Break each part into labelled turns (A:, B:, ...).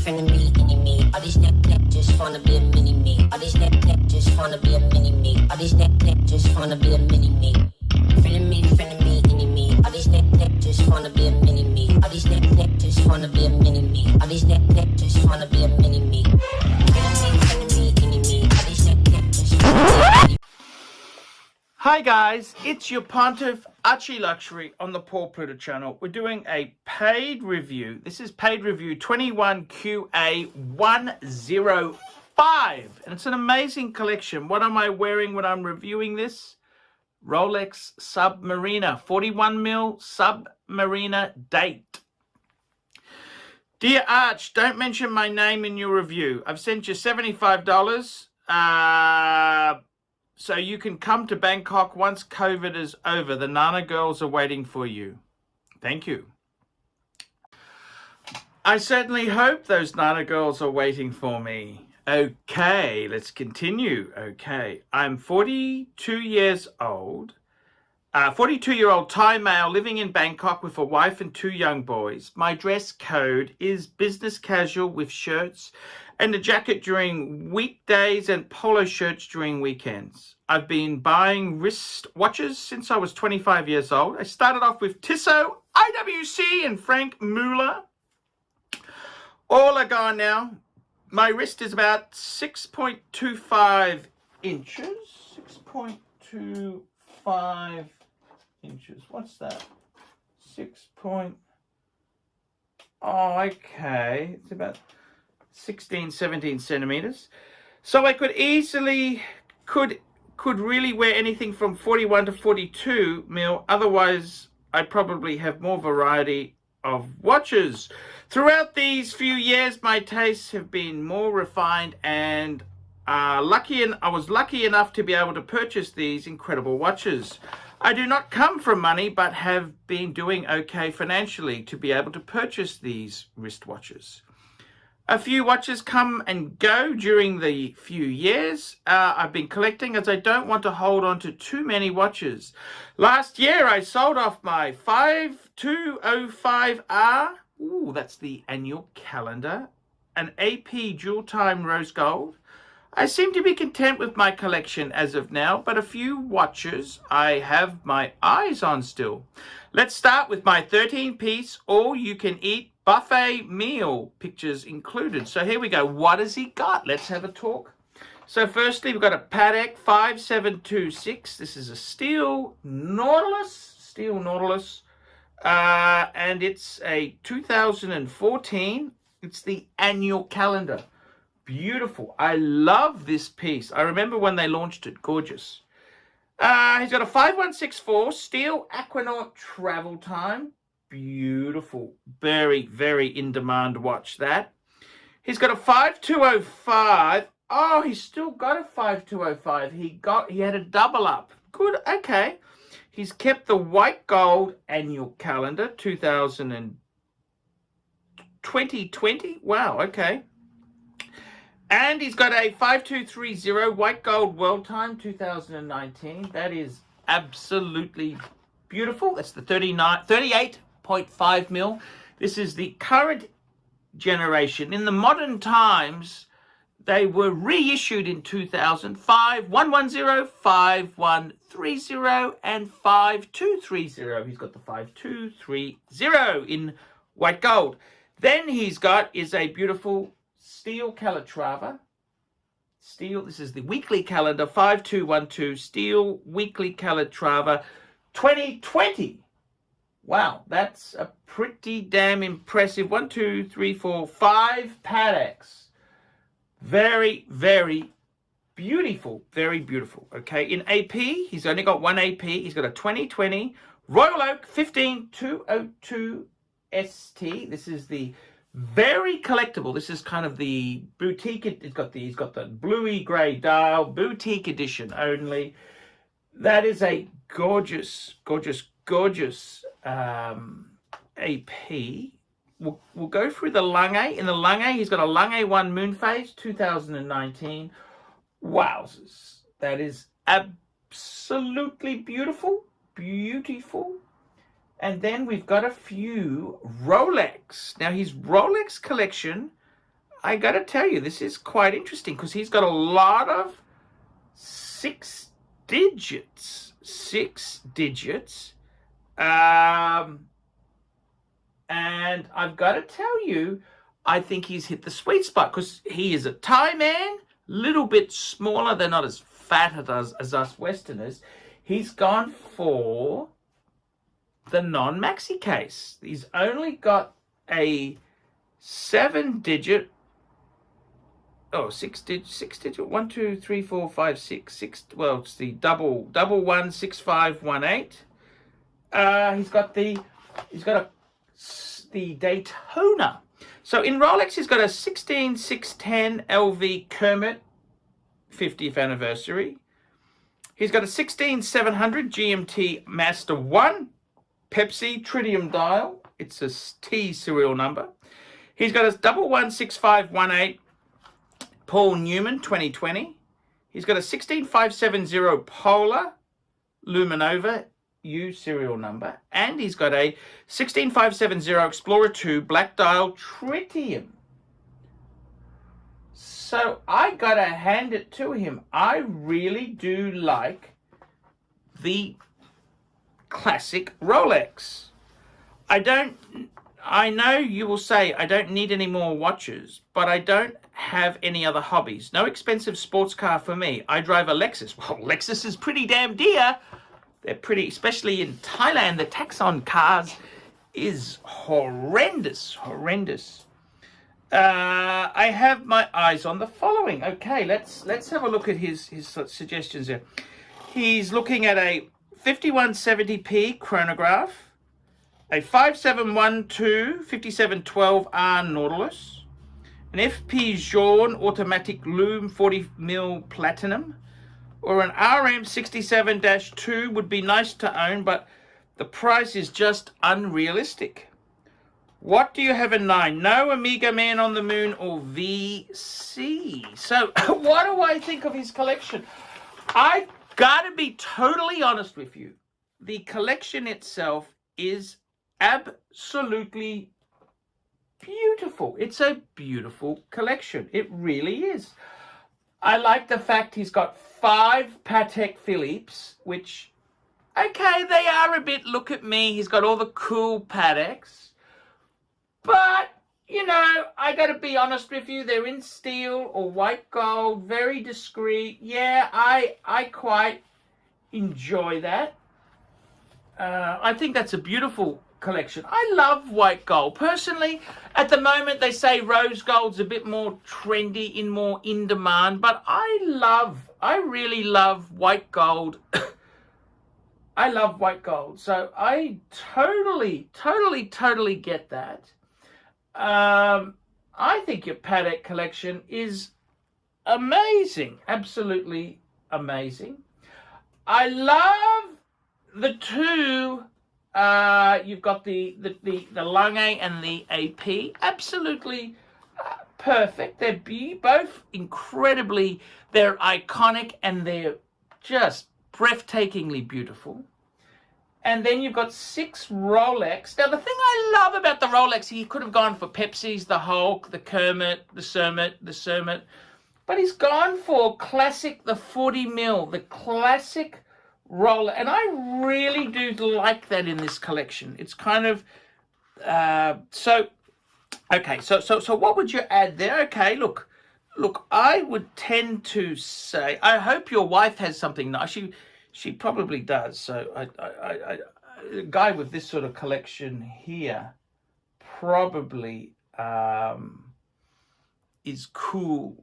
A: frenemy, enemy. All these neck just wanna be a mini me. All these neck just wanna be a mini me. All these neck just wanna be a mini me. Frenemy, enemy. All these neck just wanna be a mini me. All these neck just wanna be a mini me. All these neck just wanna be a mini me. Frenemy, enemy. All these neck just wanna be a mini me.
B: Hi guys, it's your Pontiff ArchieLuxury on the Paul Pluta channel. We're doing a paid review. This is paid review 21QA105, and it's an amazing collection. What am I wearing when I'm reviewing this? Rolex Submariner 41mm Submariner date. Dear Arch, don't mention my name in your review. I've sent you $75. So you can come to Bangkok once COVID is over. The Nana girls are waiting for you. Thank you. I certainly hope those Nana girls are waiting for me. Okay, let's continue. Okay, I'm 42 years old. 42-year-old Thai male living in Bangkok with a wife and 2 young boys. My dress code is business casual with shirts and a jacket during weekdays and polo shirts during weekends. I've been buying wrist watches since I was 25 years old. I started off with Tissot, IWC and Frank Muller. All are gone now. My wrist is about 6.25 inches. 6.25 inches. What's that? Okay. It's about 16, 17 centimeters. So I could easily, could really wear anything from 41 to 42 mil. Otherwise, I probably have more variety of watches. Throughout these few years, my tastes have been more refined, and I was lucky enough to be able to purchase these incredible watches. I do not come from money, but have been doing okay financially to be able to purchase these wristwatches. A few watches come and go during the few years I've been collecting, as I don't want to hold on to too many watches. Last year, I sold off my 2205R. Ooh, that's the annual calendar. An AP dual time rose gold. I seem to be content with my collection as of now, but a few watches I have my eyes on still. Let's start with my 13-piece all-you-can-eat buffet meal, pictures included. So here we go. What has he got? Let's have a talk. So firstly, we've got a Patek 5726. This is a steel Nautilus, and it's a 2014. It's the annual calendar. Beautiful. I love this piece. I remember when they launched it. Gorgeous. He's got a 5164 steel Aquanaut travel time. Beautiful. Very, very in-demand watch, that. He's got a 5205. Oh, he's still got a 5205. He had a double up. Good. Okay. He's kept the white gold annual calendar 2020. Wow. Okay. And he's got a 5230 white gold world time 2019. That is absolutely beautiful. That's the 38.5 mil. This is the current generation. In the modern times, they were reissued in 2005, 110, 5130, and 5230. He's got the 5230 in white gold. Then he's got is a beautiful steel Calatrava. Steel, this is the weekly calendar, 5212, steel weekly Calatrava 2020. Wow, that's a pretty damn impressive 1, 2, 3, 4, 5 Pateks. Very, very beautiful. Very beautiful. Okay, in AP, he's only got one AP. He's got a 2020 Royal Oak 15202 ST. This is the very collectible. This is kind of the boutique. He's got the bluey grey dial, boutique edition only. That is a gorgeous, gorgeous, gorgeous AP. We'll go through the Lange. In the Lange, he's got a Lange 1 moon phase 2019. Wowzers. That is absolutely beautiful. Beautiful. And then we've got a few Rolex. Now, his Rolex collection I got to tell you, this is quite interesting because he's got a lot of 6 digits. 6 digits. And I've got to tell you, I think he's hit the sweet spot because he is a Thai man, little bit smaller. They're not as fat as us Westerners. He's gone for the non-maxi case. He's only got a 7-digit, 6-digit, 1, 2, 3, 4, 5, 6. Well, it's the double 16518. He's got the Daytona. So in Rolex, he's got a 16610 LV Kermit 50th anniversary. He's got a 16700 GMT Master 1 Pepsi Tritium dial. It's a T serial number. He's got a 116518 Paul Newman 2020. He's got a 16570 Polar Luminova U serial number, and he's got a 16570 Explorer 2 Black Dial Tritium. So I gotta hand it to him. I really do like the classic Rolex. I know you will say I don't need any more watches, but I don't have any other hobbies. No expensive sports car for me. I drive a Lexus. Well, Lexus is pretty damn dear. They're pretty, especially in Thailand, the tax on cars is horrendous. I have my eyes on the following. Okay, let's have a look at his suggestions here. He's looking at a 5170p chronograph, a 5712 5712R Nautilus, an FP Jaune automatic Lume 40mm Platinum, or an RM67-2 would be nice to own, but the price is just unrealistic. What do you have in mind? No Omega Man on the Moon or VC? So what do I think of his collection? I gotta be totally honest with you. The collection itself is absolutely beautiful. It's a beautiful collection. It really is. I like the fact he's got 5 Patek Philippe's, which, okay, they are a bit, look at me, he's got all the cool Pateks. But, you know, I got to be honest with you, they're in steel or white gold, very discreet. Yeah, I quite enjoy that. I think that's a beautiful collection. I love white gold. Personally, at the moment, they say rose gold's a bit more trendy, more in demand, but I really love white gold. I love white gold. So I totally get that. I think your Patek collection is amazing. Absolutely amazing. I love the two. You've got the Lange and the AP. Absolutely perfect. They're both incredibly, they're iconic and they're just breathtakingly beautiful. And then you've got 6 Rolex. Now, the thing I love about the Rolex, he could have gone for Pepsi's, the Hulk, the Kermit, the Cermet. But he's gone for classic, the 40mm, the classic Rolex. And I really do like that in this collection. It's kind of, so what would you add there? Okay, look, I would tend to say, I hope your wife has something nice. She probably does. So a guy with this sort of collection here probably is cool.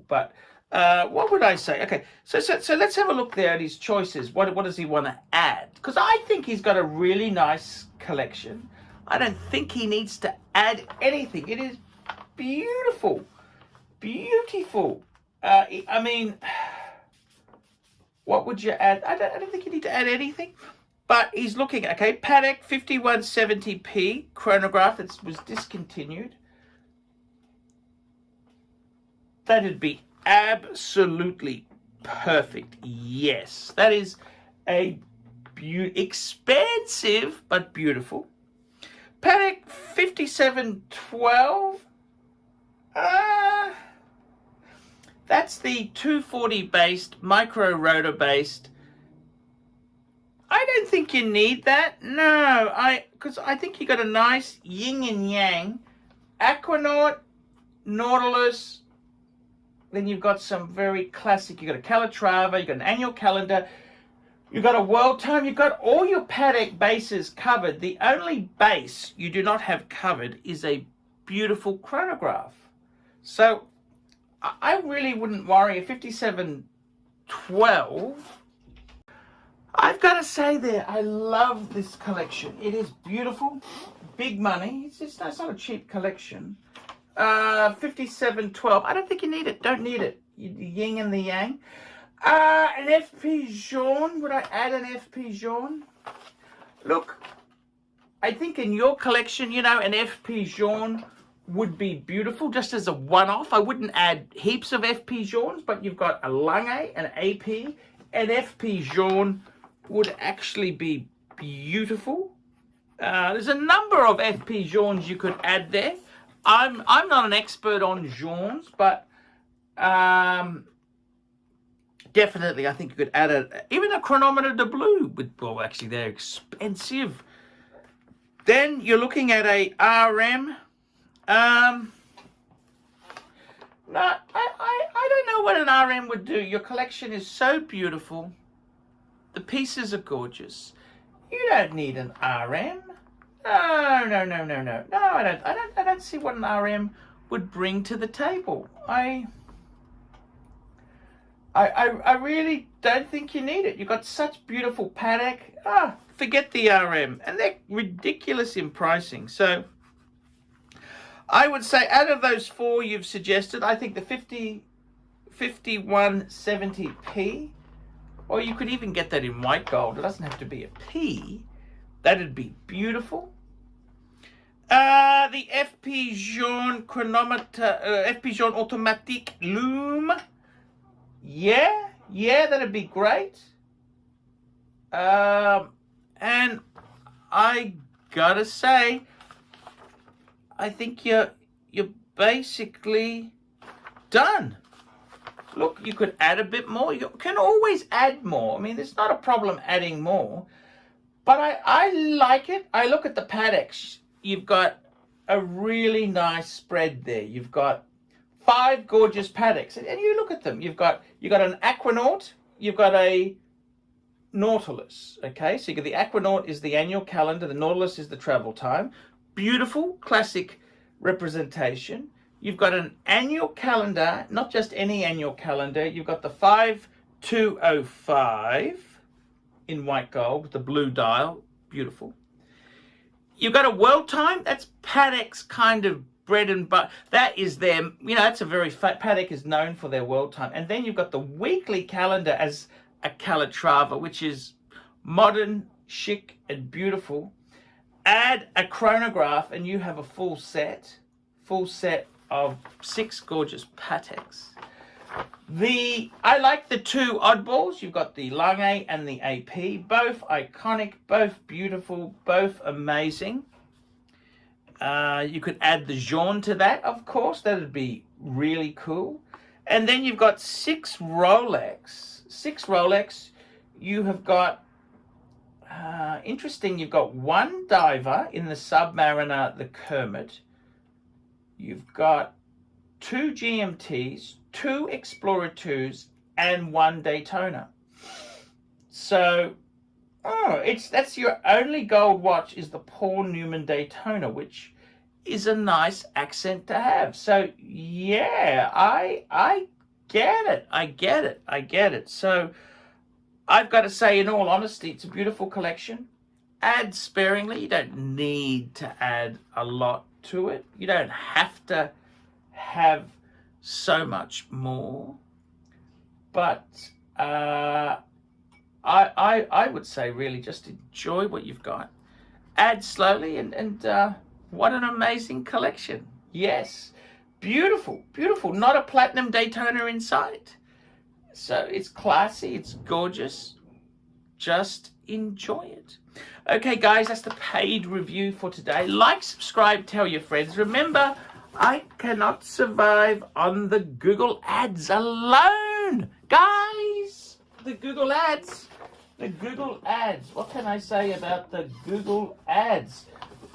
B: But what would I say? Okay, so let's have a look there at his choices. What does he want to add? Because I think he's got a really nice collection. I don't think he needs to add anything. It is beautiful. I mean, what would you add? I don't think you need to add anything. But he's looking, okay, Patek 5170p chronograph that was discontinued. That'd be absolutely perfect. Yes, that is a expensive but beautiful. Patek 5712. that's the 240 based, micro rotor based. I don't think you need that. No, because I think you got a nice yin and yang. Aquanaut, Nautilus. Then you've got some very classic. You've got a Calatrava, you've got an annual calendar. You've got a world time. You've got all your Patek bases covered. The only base you do not have covered is a beautiful chronograph. So I really wouldn't worry. A 5712. I've got to say there, I love this collection. It is beautiful. Big money. It's not a cheap collection. 5712. I don't think you need it. Don't need it. The yin and the yang. An FP jaune. Would I add an FP jaune? Look, I think in your collection, you know, an FP jaune would be beautiful just as a one-off. I wouldn't add heaps of FP jaunes, but you've got a Lange, an AP, an FP jaune would actually be beautiful. There's a number of FP jaunes you could add there. I'm not an expert on jaunes, but definitely I think you could add even a chronometer de blue. Well, actually they're expensive. Then you're looking at a RM. No, I don't know what an RM would do. Your collection is so beautiful. The pieces are gorgeous. You don't need an RM. No, I don't see what an RM would bring to the table. I really don't think you need it. You've got such beautiful Patek. Forget the RM. And they're ridiculous in pricing. So I would say out of those four you've suggested, I think the 5170p, or you could even get that in white gold. It doesn't have to be a P. That'd be beautiful. The FP jaune chronometer, FP jaune automatique lume. Yeah, that'd be great. And I gotta say, I think you're basically done. Look, you could add a bit more. You can always add more. I mean, there's not a problem adding more. But I like it. I look at the Pateks. You've got a really nice spread there. You've got 5 gorgeous Pateks. And you look at them. You've got an Aquanaut. You've got a Nautilus. Okay, so you got the Aquanaut is the annual calendar. The Nautilus is the travel time. Beautiful, classic representation. You've got an annual calendar, not just any annual calendar. You've got the 5205 in white gold with the blue dial. Beautiful. You've got a world time. That's Patek's kind of bread and butter. That is them. You know, that's a very Patek is known for their world time. And then you've got the weekly calendar as a Calatrava, which is modern, chic, and beautiful. Add a chronograph, and you have a full set of 6 gorgeous Pateks. I like the 2 oddballs. You've got the Lange and the AP, both iconic, both beautiful, both amazing. You could add the jaune to that, of course. That would be really cool. And then you've got 6 Rolex. 6 Rolex. You have got, interesting, you've got 1 diver in the Submariner, the Kermit. You've got 2 GMTs, 2 Explorer 2s, and 1 Daytona. So, that's your only gold watch is the Paul Newman Daytona, which is a nice accent to have. So, yeah, I get it. I get it. So, I've got to say, in all honesty, it's a beautiful collection. Add sparingly. You don't need to add a lot to it. You don't have to have so much more. But I would say really just enjoy what you've got. Add slowly and what an amazing collection. Yes. Beautiful. Not a platinum Daytona in sight. So it's classy, it's gorgeous. Just enjoy it. Okay, guys, that's the paid review for today. Like, subscribe, tell your friends. Remember, I cannot survive on the Google ads alone. Guys, the Google ads. The Google ads. What can I say about the Google ads?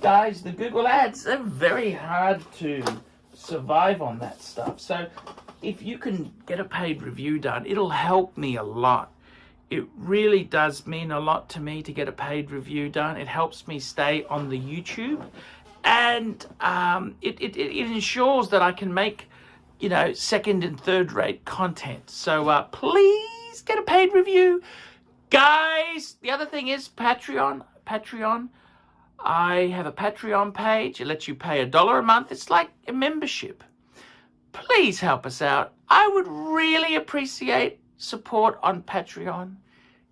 B: Guys, the Google ads are very hard to survive on that stuff. So if you can get a paid review done, it'll help me a lot. It really does mean a lot to me to get a paid review done. It helps me stay on the YouTube, and it ensures that I can make, you know, second and third rate content. So please get a paid review. Guys, the other thing is Patreon. I have a Patreon page. It lets you pay $1 a month. It's like a membership. Please help us out. I would really appreciate support on Patreon.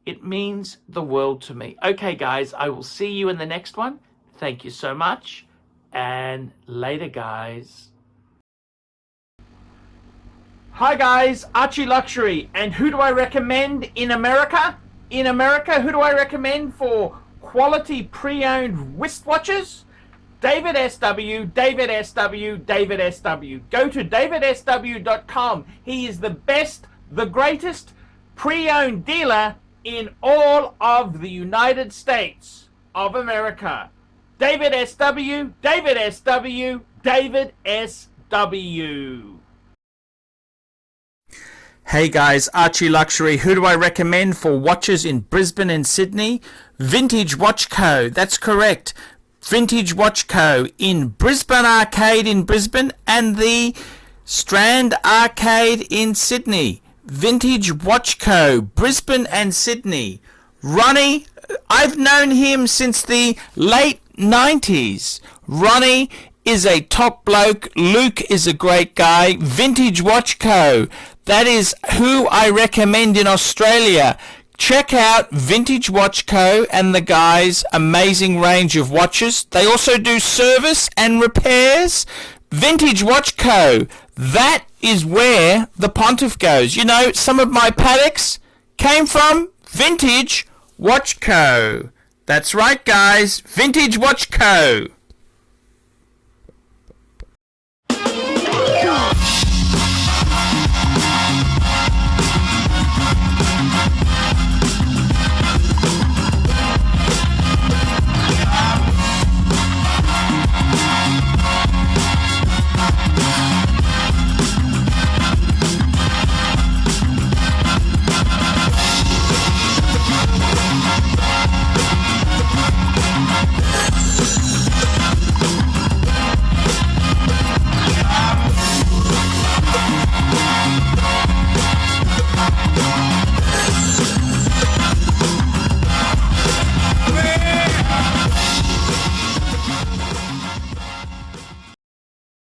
B: It means the world to me. Okay, guys, I will see you in the next one. Thank you so much, and later, guys. Hi, guys, ArchieLuxury. And who do I recommend in America? In America, who do I recommend for quality pre-owned wristwatches? David SW, David SW, David SW. Go to davidsw.com. He is the best, the greatest pre-owned dealer in all of the United States of America. David SW, David SW, David SW. Hey guys, ArchieLuxury. Who do I recommend for watches in Brisbane and Sydney? Vintage Watch Co. That's correct. Vintage Watch Co. in Brisbane Arcade in Brisbane and the Strand Arcade in Sydney. Vintage Watch Co. Brisbane and Sydney. Ronnie, I've known him since the late 90s. Ronnie is a top bloke. Luke is a great guy. Vintage Watch Co. That is who I recommend in Australia. Check out Vintage Watch Co. and the guys' amazing range of watches. They also do service and repairs. Vintage Watch Co. That is where the Pontiff goes. You know, some of my Pateks came from Vintage Watch Co. That's right, guys. Vintage Watch Co.